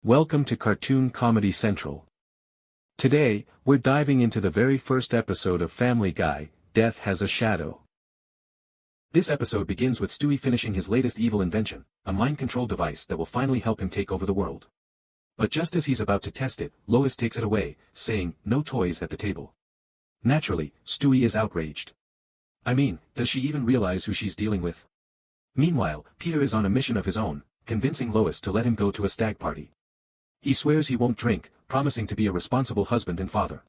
Welcome to Cartoon Comedy Central. Today, we're diving into the very first episode of Family Guy, Death Has a Shadow. This episode begins with Stewie finishing his latest evil invention, a mind control device that will finally help him take over the world. But just as he's about to test it, Lois takes it away, saying, "No toys at the table." Naturally, Stewie is outraged. I mean, does she even realize who she's dealing with? Meanwhile, Peter is on a mission of his own, convincing Lois to let him go to a stag party. He swears he won't drink, promising to be a responsible husband and father.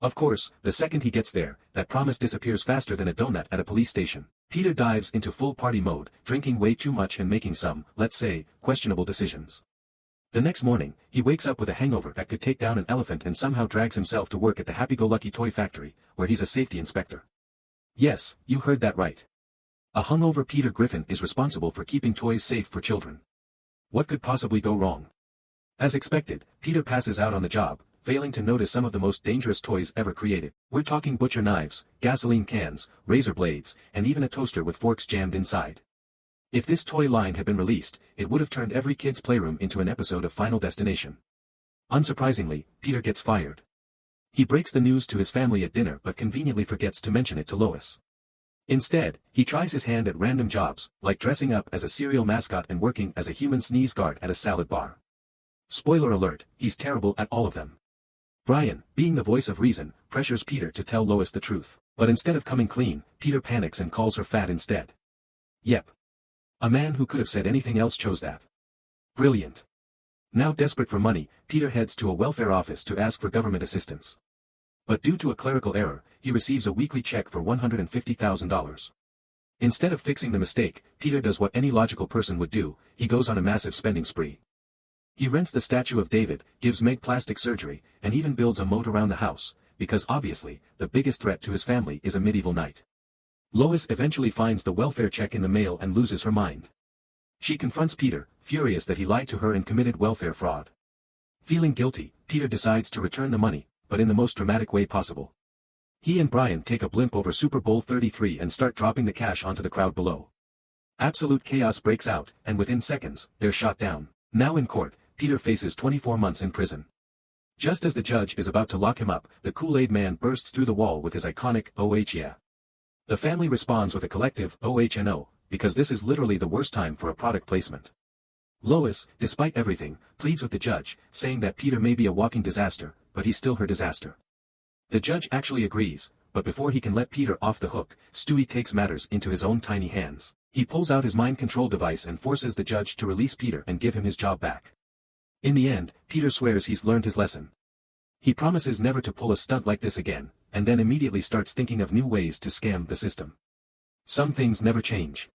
Of course, the second he gets there, that promise disappears faster than a donut at a police station. Peter dives into full party mode, drinking way too much and making some, let's say, questionable decisions. The next morning, he wakes up with a hangover that could take down an elephant and somehow drags himself to work at the happy-go-lucky toy factory, where he's a safety inspector. Yes, you heard that right. A hungover Peter Griffin is responsible for keeping toys safe for children. What could possibly go wrong? As expected, Peter passes out on the job, failing to notice some of the most dangerous toys ever created. We're talking butcher knives, gasoline cans, razor blades, and even a toaster with forks jammed inside. If this toy line had been released, it would have turned every kid's playroom into an episode of Final Destination. Unsurprisingly, Peter gets fired. He breaks the news to his family at dinner but conveniently forgets to mention it to Lois. Instead, he tries his hand at random jobs, like dressing up as a cereal mascot and working as a human sneeze guard at a salad bar. Spoiler alert, he's terrible at all of them. Brian, being the voice of reason, pressures Peter to tell Lois the truth. But instead of coming clean, Peter panics and calls her fat instead. Yep. A man who could have said anything else chose that. Brilliant. Now desperate for money, Peter heads to a welfare office to ask for government assistance. But due to a clerical error, he receives a weekly check for $150,000. Instead of fixing the mistake, Peter does what any logical person would do, he goes on a massive spending spree. He rents the statue of David, gives Meg plastic surgery, and even builds a moat around the house, because obviously, the biggest threat to his family is a medieval knight. Lois eventually finds the welfare check in the mail and loses her mind. She confronts Peter, furious that he lied to her and committed welfare fraud. Feeling guilty, Peter decides to return the money, but in the most dramatic way possible. He and Brian take a blimp over Super Bowl 33 and start dropping the cash onto the crowd below. Absolute chaos breaks out, and within seconds, they're shot down. Now in court, Peter faces 24 months in prison. Just as the judge is about to lock him up, the Kool-Aid Man bursts through the wall with his iconic, "Oh yeah." The family responds with a collective, "Oh no," because this is literally the worst time for a product placement. Lois, despite everything, pleads with the judge, saying that Peter may be a walking disaster, but he's still her disaster. The judge actually agrees, but before he can let Peter off the hook, Stewie takes matters into his own tiny hands. He pulls out his mind control device and forces the judge to release Peter and give him his job back. In the end, Peter swears he's learned his lesson. He promises never to pull a stunt like this again, and then immediately starts thinking of new ways to scam the system. Some things never change.